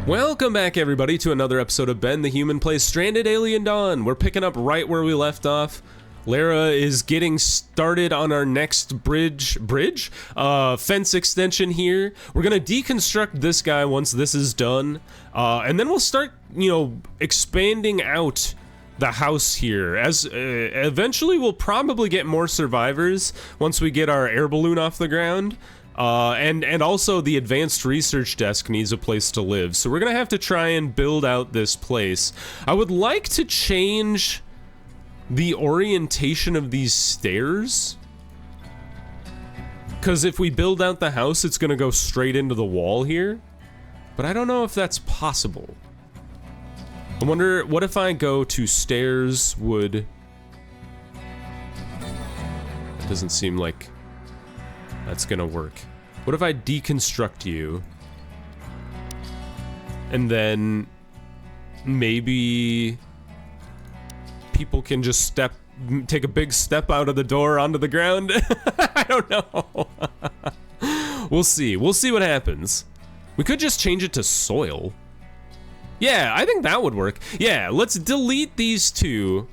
Welcome back, everybody, to another episode of Ben the Human Plays Stranded Alien Dawn. We're picking up right where we left off. Lara is getting started on our next fence extension here. We're gonna deconstruct this guy once this is done, and then we'll start, expanding out the house here. As eventually we'll probably get more survivors once we get our air balloon off the ground. And also the advanced research desk needs a place to live. So we're gonna have to try and build out this place. I would like to change the orientation of these stairs, because if we build out the house, it's gonna go straight into the wall here. But I don't know if that's possible. I wonder, what if I go to stairs would... It doesn't seem like that's gonna work. What if I deconstruct you? And then maybe people can just take a big step out of the door onto the ground? I don't know. We'll see. We'll see what happens. We could just change it to soil. Yeah, I think that would work. Yeah, let's delete these two.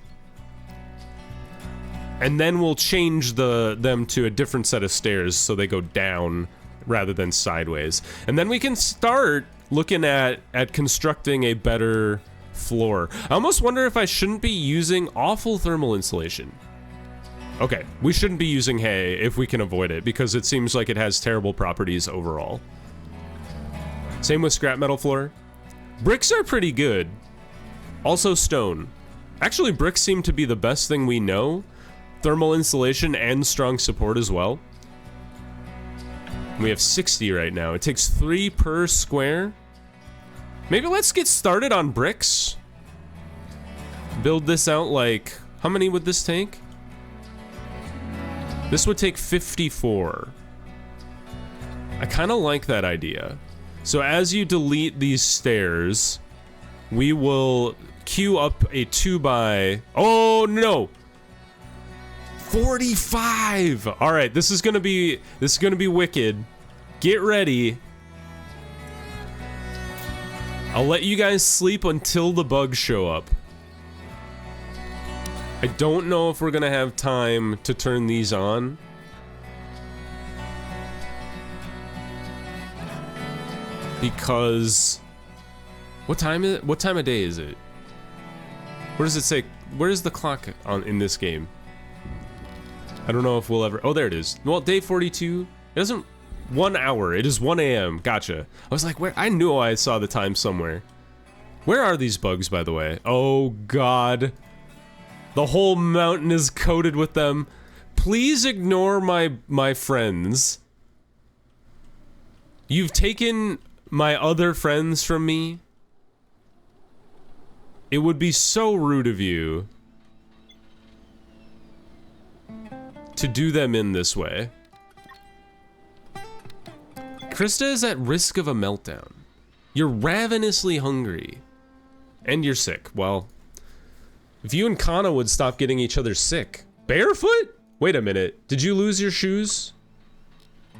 And then we'll change them to a different set of stairs so they go down rather than sideways. And then we can start looking at constructing a better floor. I almost wonder if I shouldn't be using awful thermal insulation. Okay, we shouldn't be using hay if we can avoid it, because it seems like it has terrible properties overall. Same with scrap metal floor. Bricks are pretty good. Also stone. Actually, bricks seem to be the best thing we know. Thermal insulation and strong support as well. We have 60 right now. It takes 3 per square. Maybe let's get started on bricks. Build this out like... How many would this take? This would take 54. I kind of like that idea. So as you delete these stairs, we will queue up a 2x... Oh, no! 45! All right, this is gonna be wicked. Get ready. I'll let you guys sleep until the bugs show up. I don't know if we're gonna have time to turn these on. Because what time of day is it? Where does it say? Where is the clock in this game? I don't know if we'll ever... Oh, there it is. Well, day 42. It doesn't... 1 hour. It is 1 a.m. Gotcha. I was like, where? I knew I saw the time somewhere. Where are these bugs, by the way? Oh, God. The whole mountain is coated with them. Please ignore my friends. You've taken my other friends from me. It would be so rude of you to do them in this way. Krista is at risk of a meltdown. You're ravenously hungry. And you're sick. Well, if you and Kana would stop getting each other sick. Barefoot? Wait a minute. Did you lose your shoes?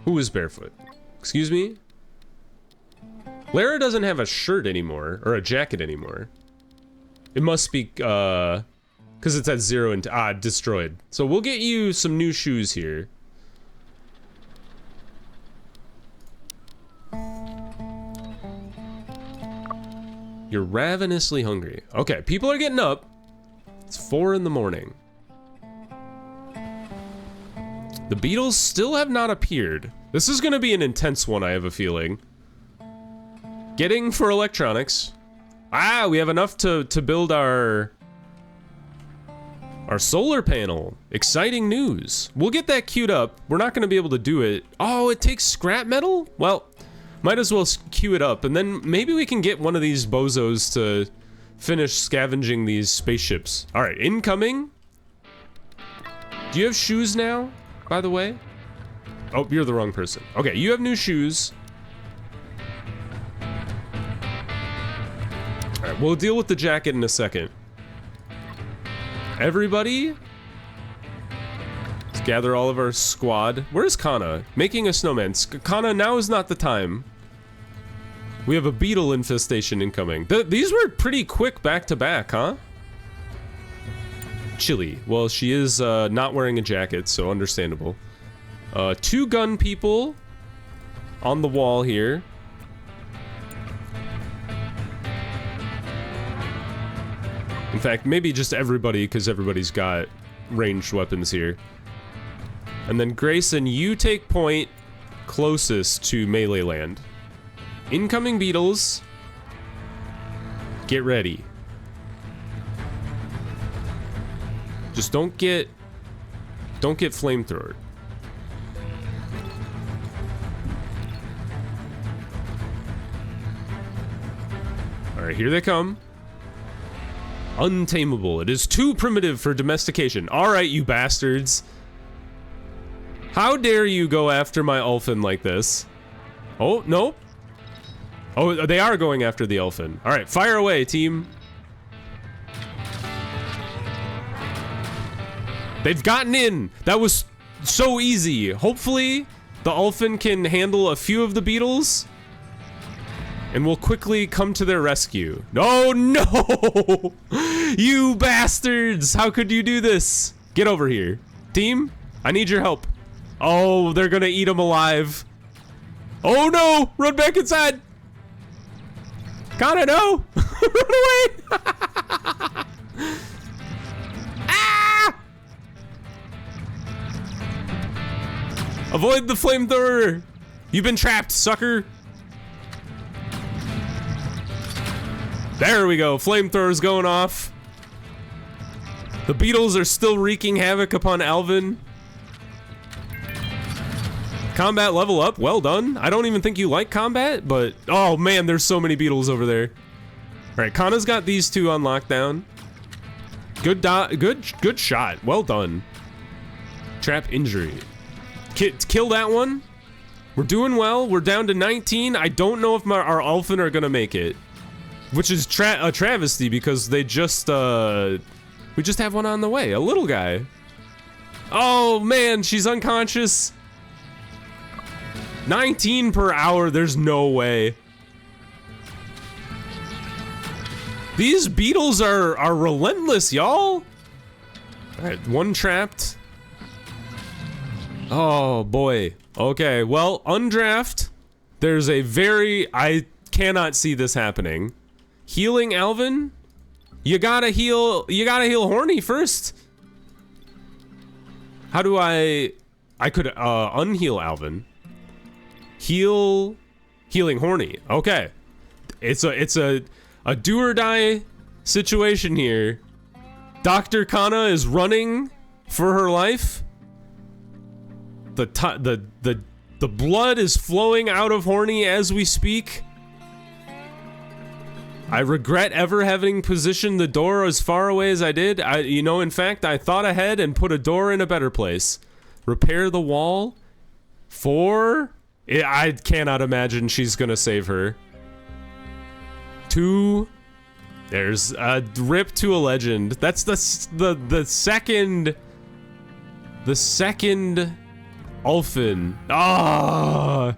Who is barefoot? Excuse me? Lara doesn't have a shirt anymore, or a jacket anymore. It must be, because it's at 0 and destroyed. So we'll get you some new shoes here. You're ravenously hungry. Okay, people are getting up. It's 4 in the morning. The beetles still have not appeared. This is gonna be an intense one, I have a feeling. Getting for electronics. We have enough to build our solar panel. Exciting news. We'll get that queued up. We're not going to be able to do it. Oh, it takes scrap metal? Well, might as well queue it up, and then maybe we can get one of these bozos to finish scavenging these spaceships. All right, incoming. Do you have shoes now, by the way? Oh, you're the wrong person. Okay, you have new shoes. All right, we'll deal with the jacket in a second. Everybody, let's gather all of our squad. Where's Kana? Making a snowman. Kana, now is not the time. We have a beetle infestation incoming. These were pretty quick back to back, huh? Chilly. Well, she is not wearing a jacket, so understandable. 2 gun people on the wall here. In fact, maybe just everybody, because everybody's got ranged weapons here. And then Grayson, you take point closest to melee land. Incoming beetles. Get ready. Just don't get flamethrower. All right, here they come. Untamable. It is too primitive for domestication. All right, you bastards. How dare you go after my Ulfin like this? Oh, no. Oh, they are going after the Ulfin. All right, fire away, team. They've gotten in. That was so easy. Hopefully, the Ulfin can handle a few of the beetles, and we'll quickly come to their rescue. Oh, no! You bastards! How could you do this? Get over here. Team, I need your help. Oh, they're gonna eat him alive. Oh, no! Run back inside! Kana, no! Run away! Ah! Avoid the flamethrower! You've been trapped, sucker! There we go, flamethrower's going off. The beetles are still wreaking havoc upon Alvin. Combat level up, well done. I don't even think you like combat, but oh man, there's so many beetles over there. All right, Kana's got these 2 on lockdown. Good shot, well done. Trap injury. Kill that one. We're doing well. We're down to 19. I don't know if our Ulfin are gonna make it, which is a travesty because they just we just have one on the way, a little guy. Oh man, she's unconscious. 19 per hour, there's no way. These beetles are relentless, y'all. All right, one trapped. Oh boy. Okay, well, undraft. There's a I cannot see this happening. Healing Alvin? You gotta heal Horny first. How do I could unheal Alvin. Healing Horny. Okay. It's a do or die situation here. Dr. Kana is running for her life. The blood is flowing out of Horny as we speak. I regret ever having positioned the door as far away as I did. In fact, I thought ahead and put a door in a better place. Repair the wall. 4. I cannot imagine she's gonna save her. 2. There's a rip to a legend. That's the second Ulfin. Ah,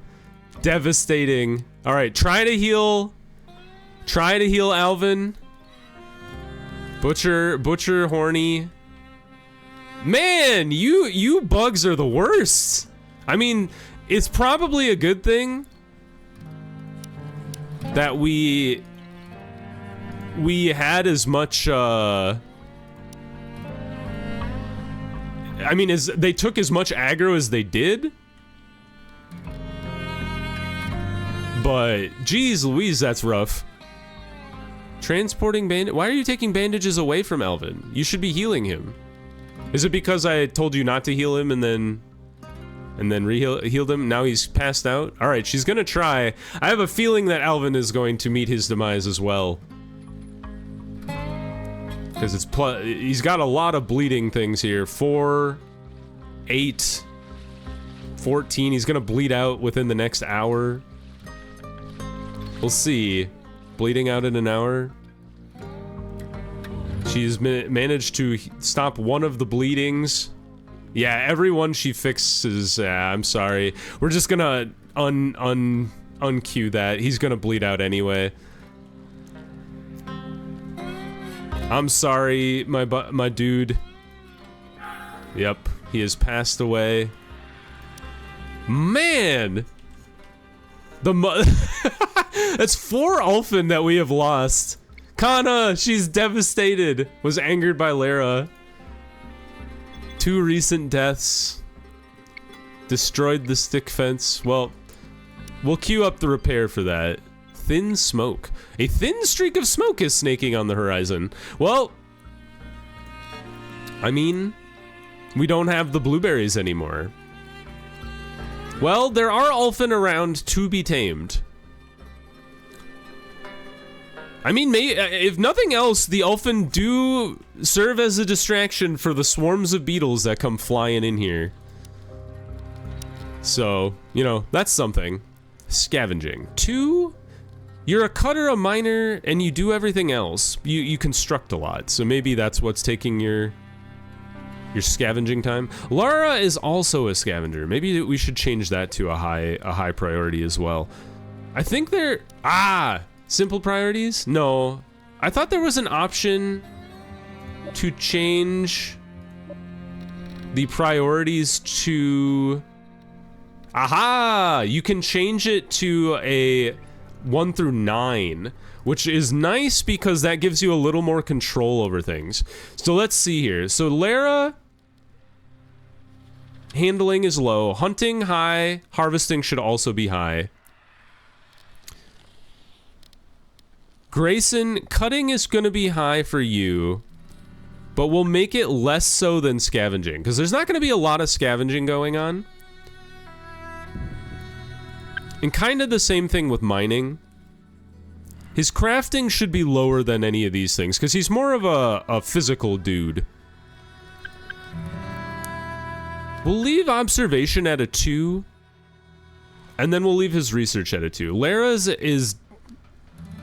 devastating. All right, try to heal Alvin. Butcher Horny. Man, you bugs are the worst. I mean, it's probably a good thing that we had as much I mean, they took as much aggro as they did. But geez Louise, that's rough. Transporting bandage. Why are you taking bandages away from Alvin? You should be healing him. Is it because I told you not to heal him and then healed him? Now he's passed out. All right, she's gonna try. I have a feeling that Alvin is going to meet his demise as well, because he's got a lot of bleeding things here. 4, 8, 14. He's gonna bleed out within the next hour. We'll see. Bleeding out in an hour. She's managed to stop one of the bleedings. Yeah, everyone she fixes. I'm sorry. We're just gonna uncue that. He's gonna bleed out anyway. I'm sorry, my dude. Yep, he has passed away. Man! That's 4 Ulfin that we have lost. Kana, she's devastated. Was angered by Lara. 2 recent deaths. Destroyed the stick fence. Well, we'll queue up the repair for that. Thin smoke. A thin streak of smoke is snaking on the horizon. Well, I mean, we don't have the blueberries anymore. Well, there are Ulfin around to be tamed. I mean, if nothing else, the Ulfin do serve as a distraction for the swarms of beetles that come flying in here. So, you know, that's something. Scavenging. 2, you're a cutter, a miner, and you do everything else. You construct a lot, so maybe that's what's taking your scavenging time. Lara is also a scavenger. Maybe we should change that to a high priority as well. I think they're... simple priorities? No. I thought there was an option to change the priorities to... Aha! You can change it to a 1 through 9, which is nice because that gives you a little more control over things. So let's see here. So Lara, handling is low. Hunting, high. Harvesting should also be high. Grayson, cutting is going to be high for you, but we'll make it less so than scavenging, because there's not going to be a lot of scavenging going on. And kind of the same thing with mining. His crafting should be lower than any of these things, because he's more of a physical dude. We'll leave observation at a 2, and then we'll leave his research at a 2. Lara's is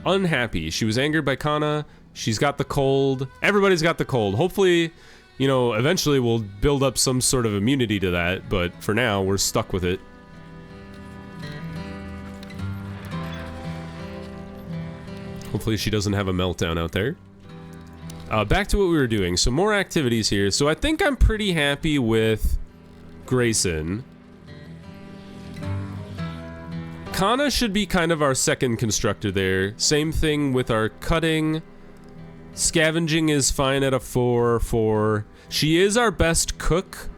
unhappy. She was angered by Kana. She's got the cold. Everybody's got the cold. Hopefully, you know, eventually we'll build up some sort of immunity to that, but for now, we're stuck with it. Hopefully she doesn't have a meltdown out there. Back to what we were doing. So more activities here. So I think I'm pretty happy with Grayson. Kana should be kind of our second constructor there. Same thing with our cutting. Scavenging is fine at a 4. She is our best cook,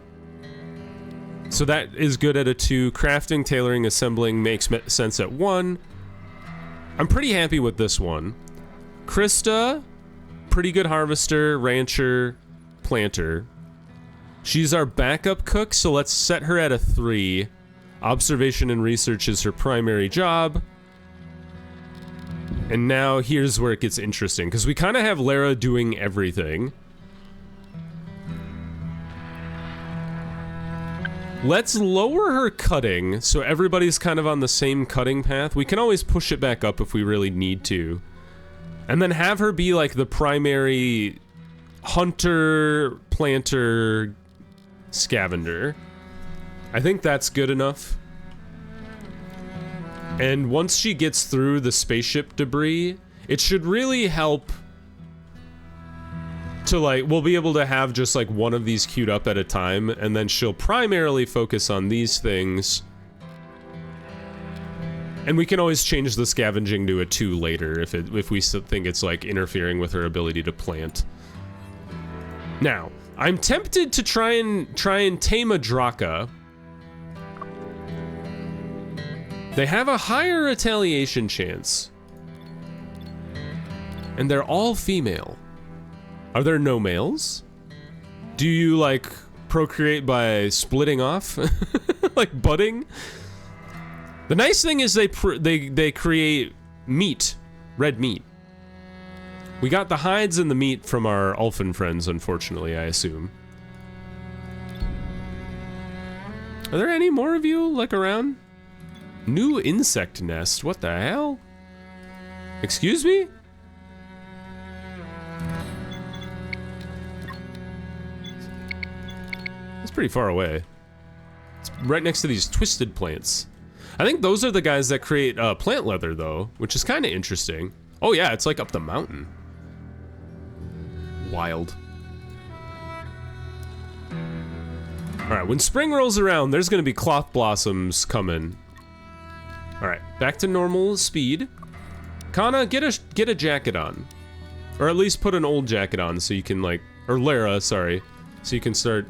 so that is good at a 2. Crafting, tailoring, assembling makes sense at 1. I'm pretty happy with this one. Krista, pretty good harvester, rancher, planter. She's our backup cook, so let's set her at a 3. Observation and research is her primary job. And now here's where it gets interesting, because we kind of have Lara doing everything. Let's lower her cutting, so everybody's kind of on the same cutting path. We can always push it back up if we really need to. And then have her be like the primary hunter, planter, scavenger. I think that's good enough. And once she gets through the spaceship debris, it should really help to, like, we'll be able to have just like one of these queued up at a time, and then she'll primarily focus on these things. And we can always change the scavenging to a 2 later if we think it's like interfering with her ability to plant. Now, I'm tempted to try and tame a Draka. They have a higher retaliation chance. And they're all female. Are there no males? Do you, like, procreate by splitting off? Like budding? The nice thing is they create meat. Red meat. We got the hides and the meat from our Ulfin friends, unfortunately, I assume. Are there any more of you, like, around? New insect nest, what the hell? Excuse me? It's pretty far away. It's right next to these twisted plants. I think those are the guys that create plant leather, though, which is kind of interesting. Oh yeah, it's like up the mountain. Wild. Alright, when spring rolls around, there's gonna be cloth blossoms coming. Alright, back to normal speed. Kana, get a jacket on. Or at least put an old jacket on so you can, like... Or Lara, sorry. So you can start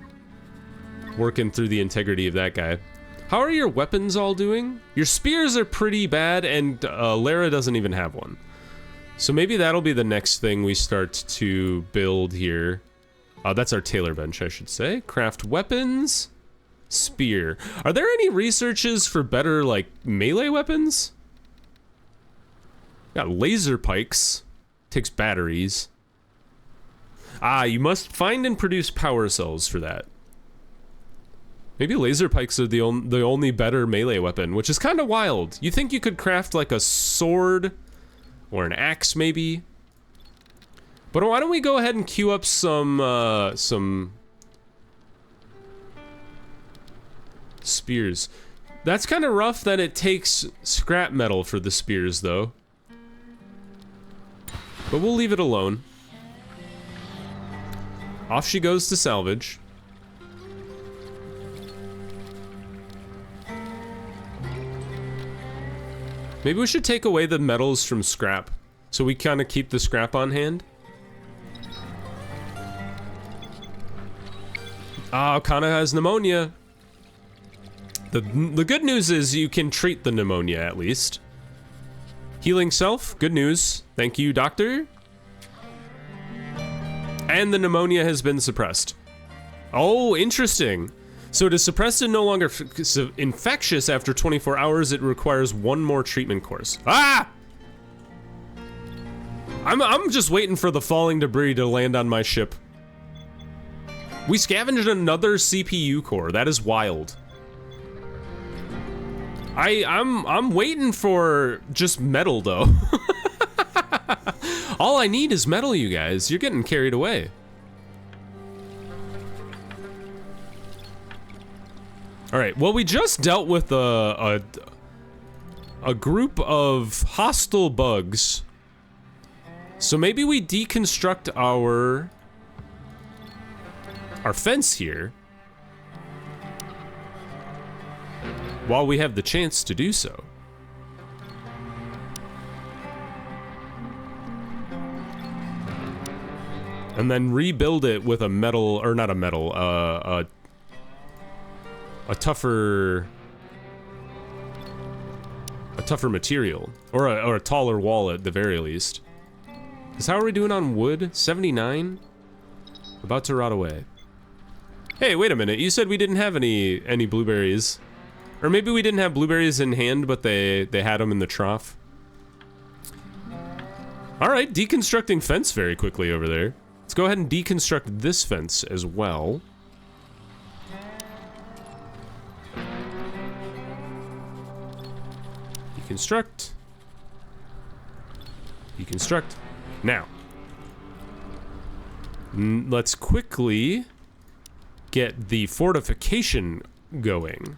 working through the integrity of that guy. How are your weapons all doing? Your spears are pretty bad, and Lara doesn't even have one. So maybe that'll be the next thing we start to build here. That's our tailor bench, I should say. Craft weapons. Spear. Are there any researches for better, like, melee weapons? Got laser pikes. Takes batteries. You must find and produce power cells for that. Maybe laser pikes are the only better melee weapon, which is kind of wild. You think you could craft, like, a sword or an axe, maybe? But why don't we go ahead and queue up some spears. That's kind of rough that it takes scrap metal for the spears, though. But we'll leave it alone. Off she goes to salvage. Maybe we should take away the metals from scrap, so we kind of keep the scrap on hand. Kana has pneumonia. The good news is you can treat the pneumonia, at least. Healing self, good news. Thank you, doctor. And the pneumonia has been suppressed. Oh, interesting. So to suppress it no longer infectious after 24 hours, it requires one more treatment course. Ah! I'm just waiting for the falling debris to land on my ship. We scavenged another CPU core. That is wild. I'm waiting for just metal, though. All I need is metal, you guys. You're getting carried away. All right. Well, we just dealt with a group of hostile bugs. So maybe we deconstruct our fence here while we have the chance to do so. And then rebuild it with a metal, or not a metal, a tougher material, or a taller wall at the very least. Because how are we doing on wood? 79? About to rot away. Hey, wait a minute. You said we didn't have any blueberries. Or maybe we didn't have blueberries in hand, but they had them in the trough. Alright, deconstructing fence very quickly over there. Let's go ahead and deconstruct this fence as well. Deconstruct. Deconstruct. Now. Let's quickly get the fortification going.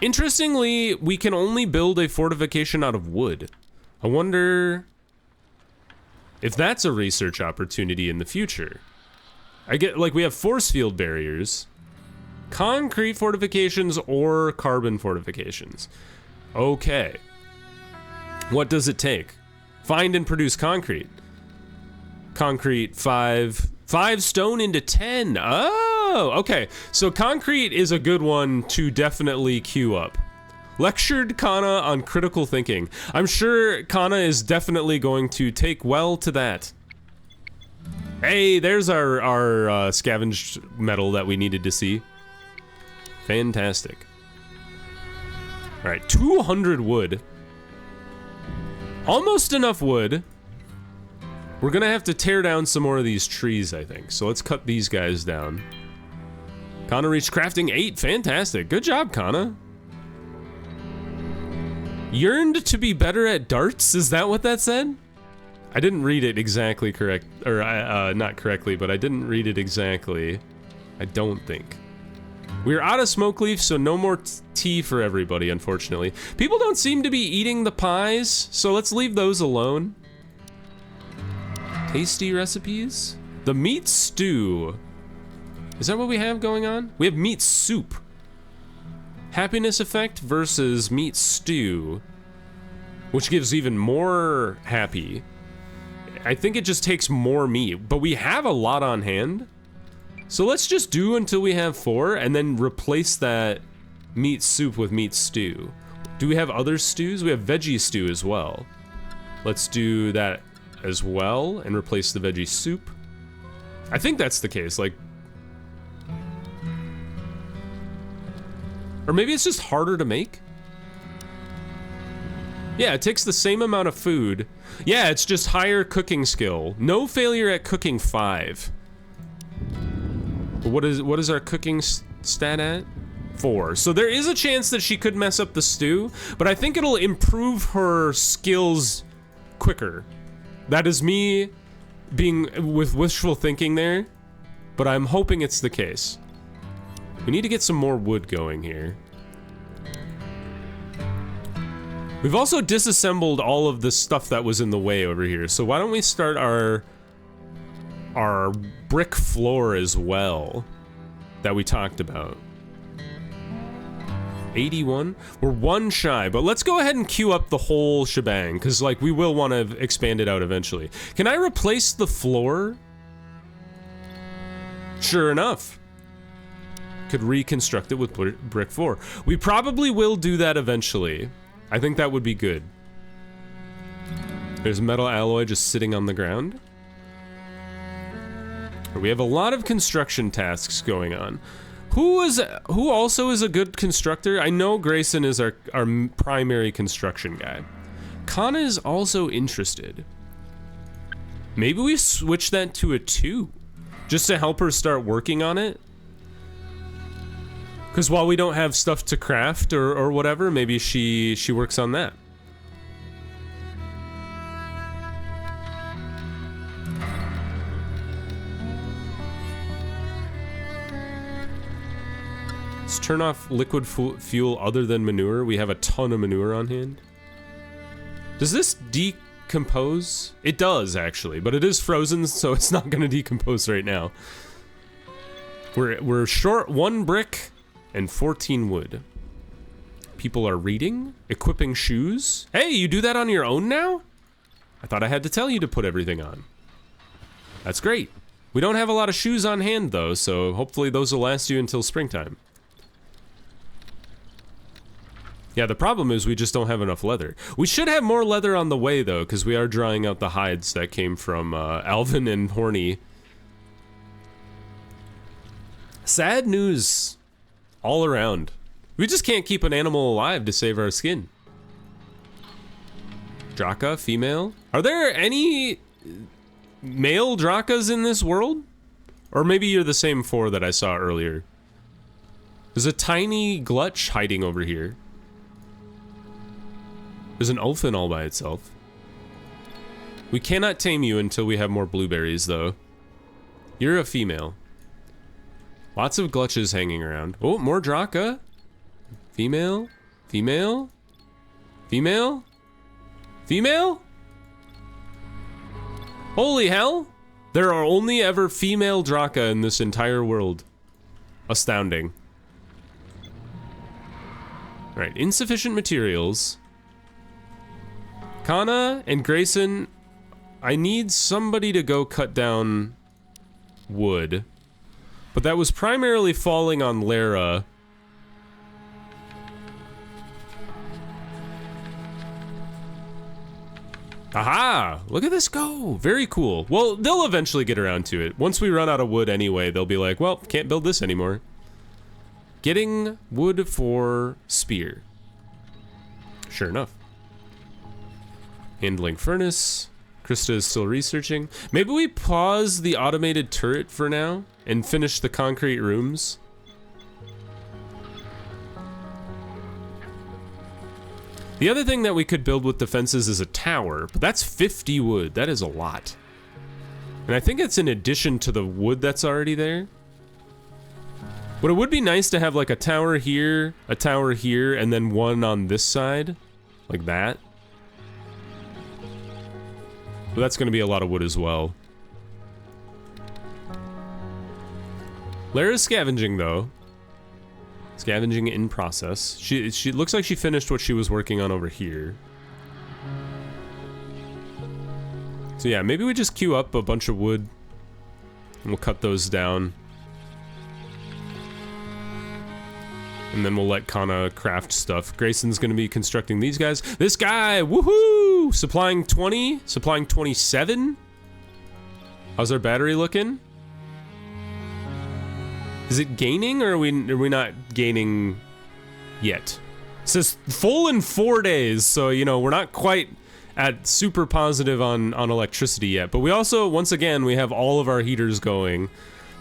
Interestingly, we can only build a fortification out of wood. I wonder if that's a research opportunity in the future. I get, like, we have force field barriers, concrete fortifications, or carbon fortifications. Okay. What does it take? Find and produce concrete. Concrete 5 stone into 10. Oh, okay. So concrete is a good one to definitely queue up. Lectured Kana on critical thinking. I'm sure Kana is definitely going to take well to that. Hey, there's our scavenged metal that we needed to see. Fantastic. All right, 200 wood. Almost enough wood. We're gonna have to tear down some more of these trees, I think. So let's cut these guys down. Kana reached crafting 8. Fantastic. Good job, Kana. Yearned to be better at darts? Is that what that said? I didn't read it exactly correct, or not correctly, but I didn't read it exactly. I don't think. We're out of smoke leaf, so no more tea for everybody, unfortunately. People don't seem to be eating the pies, so let's leave those alone. Tasty recipes? The meat stew. Is that what we have going on? We have meat soup. Happiness effect versus meat stew, which gives even more happy. I think it just takes more meat, but we have a lot on hand. So let's just do until we have 4 and then replace that meat soup with meat stew. Do we have other stews? We have veggie stew as well. Let's do that as well and replace the veggie soup. I think that's the case, like... Or maybe it's just harder to make? Yeah, it takes the same amount of food. Yeah, it's just higher cooking skill. No failure at cooking 5. What is our cooking stat at? 4. So there is a chance that she could mess up the stew, but I think it'll improve her skills quicker. That is me being with wishful thinking there, but I'm hoping it's the case. We need to get some more wood going here. We've also disassembled all of the stuff that was in the way over here, so why don't we start our brick floor as well that we talked about. 81? We're 1 shy, but let's go ahead and queue up the whole shebang, because like we will want to expand it out eventually. Can I replace the floor? Sure enough. Could reconstruct it with brick floor. We probably will do that eventually. I think that would be good. There's metal alloy just sitting on the ground. We have a lot of construction tasks going on. Who also is a good constructor? I know Grayson is our primary construction guy. Kana is also interested. Maybe we switch that to a 2, just to help her start working on it. Because while we don't have stuff to craft or whatever, maybe she works on that. Let's turn off liquid fuel other than manure. We have a ton of manure on hand. Does this decompose? It does, actually, but it is frozen, so it's not going to decompose right now. We're short 1 brick and 14 wood. People are reading, equipping shoes. Hey, you do that on your own now? I thought I had to tell you to put everything on. That's great. We don't have a lot of shoes on hand, though, so hopefully those will last you until springtime. Yeah, the problem is we just don't have enough leather. We should have more leather on the way, though, because we are drying out the hides that came from Alvin and Horny. Sad news all around. We just can't keep an animal alive to save our skin. Draka, female? Are there any male Drakas in this world? Or maybe you're the same 4 that I saw earlier. There's a tiny glutch hiding over here. There's an Ulfin all by itself. We cannot tame you until we have more blueberries, though. You're a female. Lots of glutches hanging around. Oh, more Draka. Female? Female? Female? Female? Holy hell! There are only ever female Draka in this entire world. Astounding. Alright, insufficient materials. Kana and Grayson, I need somebody to go cut down wood. But that was primarily falling on Lara. Aha! Look at this go! Very cool. Well, they'll eventually get around to it. Once we run out of wood anyway, they'll be like, well, can't build this anymore. Getting wood for spear. Sure enough. Handling furnace. Krista is still researching. Maybe we pause the automated turret for now and finish the concrete rooms. The other thing that we could build with defenses is a tower, but that's 50 wood. That is a lot. And I think it's in addition to the wood that's already there. But it would be nice to have like a tower here, and then one on this side. Like that. But that's going to be a lot of wood as well. Lara's scavenging though. Scavenging in process. She looks like she finished what she was working on over here. So yeah, maybe we just queue up a bunch of wood and we'll cut those down. And then we'll let Kana craft stuff. Grayson's gonna be constructing these guys. This guy, woohoo! Supplying 20, supplying 27. How's our battery looking? Is it gaining, or are we not gaining yet? It says full in 4 days, so you know we're not quite at super positive on electricity yet. But we also, once again, we have all of our heaters going.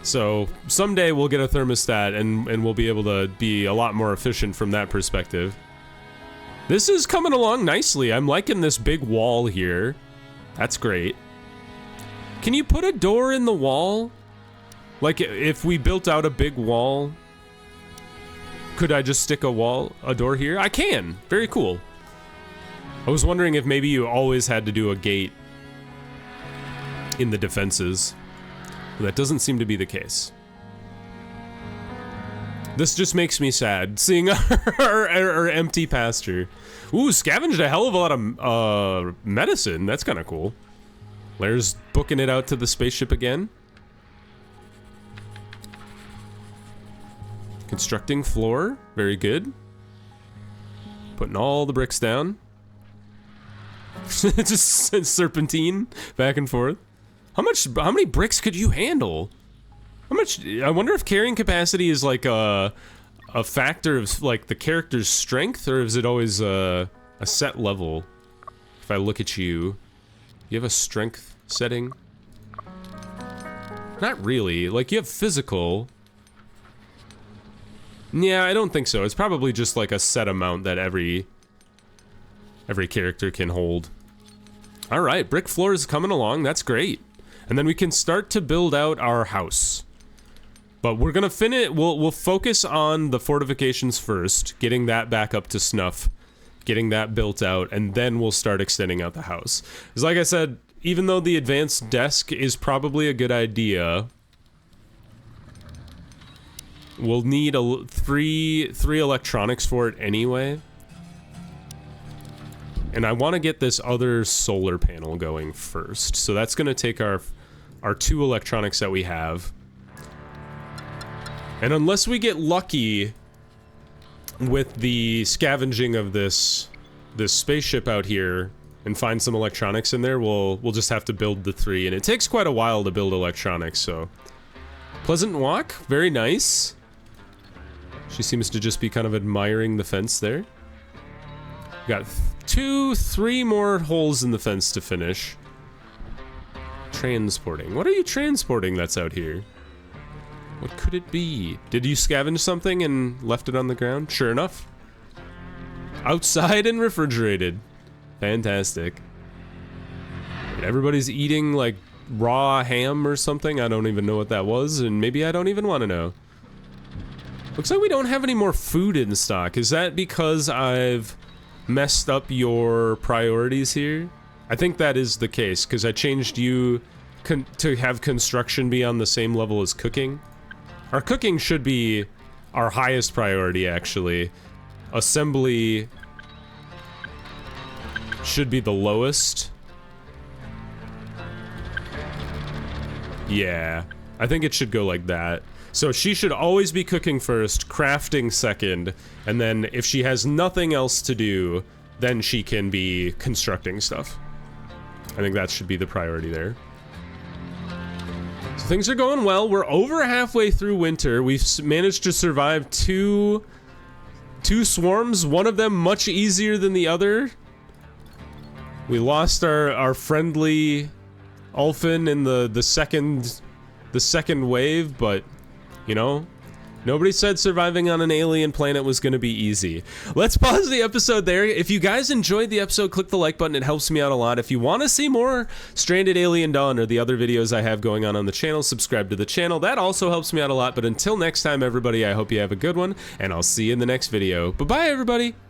So someday we'll get a thermostat and we'll be able to be a lot more efficient from that perspective. This is coming along nicely. I'm liking this big wall here. That's great. Can you put a door in the wall? Like if we built out a big wall, could I just stick a door here? I can. Very cool. I was wondering if maybe you always had to do a gate in the defenses. That doesn't seem to be the case. This just makes me sad, seeing our empty pasture. Ooh, scavenged a hell of a lot of medicine. That's kind of cool. Lara's booking it out to the spaceship again. Constructing floor. Very good. Putting all the bricks down. Just serpentine back and forth. How many bricks could you handle? How much? I wonder if carrying capacity is like a factor of like the character's strength, or is it always a set level? If I look at you, you have a strength setting? Not really. Like you have physical. Yeah, I don't think so. It's probably just like a set amount that every character can hold. All right, brick floor is coming along. That's great. And then we can start to build out our house. But we're gonna finish. We'll focus on the fortifications first, getting that back up to snuff, getting that built out, and then we'll start extending out the house. Because like I said, even though the advanced desk is probably a good idea, we'll need three electronics for it anyway. And I want to get this other solar panel going first. So that's going to take our 2 electronics that we have. And unless we get lucky with the scavenging of this spaceship out here and find some electronics in there, we'll just have to build the 3. And it takes quite a while to build electronics, so. Pleasant walk, very nice. She seems to just be kind of admiring the fence there. Got 3 more holes in the fence to finish. Transporting. What are you transporting that's out here? What could it be? Did you scavenge something and left it on the ground? Sure enough. Outside and refrigerated. Fantastic. Everybody's eating like raw ham or something. I don't even know what that was, and maybe I don't even want to know. Looks like we don't have any more food in stock. Is that because I've messed up your priorities here? I think that is the case, because I changed you to have construction be on the same level as cooking. Our cooking should be our highest priority, actually. Assembly should be the lowest. Yeah, I think it should go like that. So she should always be cooking first, crafting second, and then if she has nothing else to do, then she can be constructing stuff. I think that should be the priority there. So things are going well. We're over halfway through winter. We've managed to survive two swarms, one of them much easier than the other. We lost our friendly Ulfin in the second wave, but you know, Nobody said surviving on an alien planet was going to be easy. Let's pause the episode there. If you guys enjoyed the episode, click the like button. It helps me out a lot. If you want to see more Stranded Alien Dawn or the other videos I have going on the channel, subscribe to the channel. That also helps me out a lot. But until next time, everybody, I hope you have a good one, and I'll see you in the next video. Bye-bye, everybody.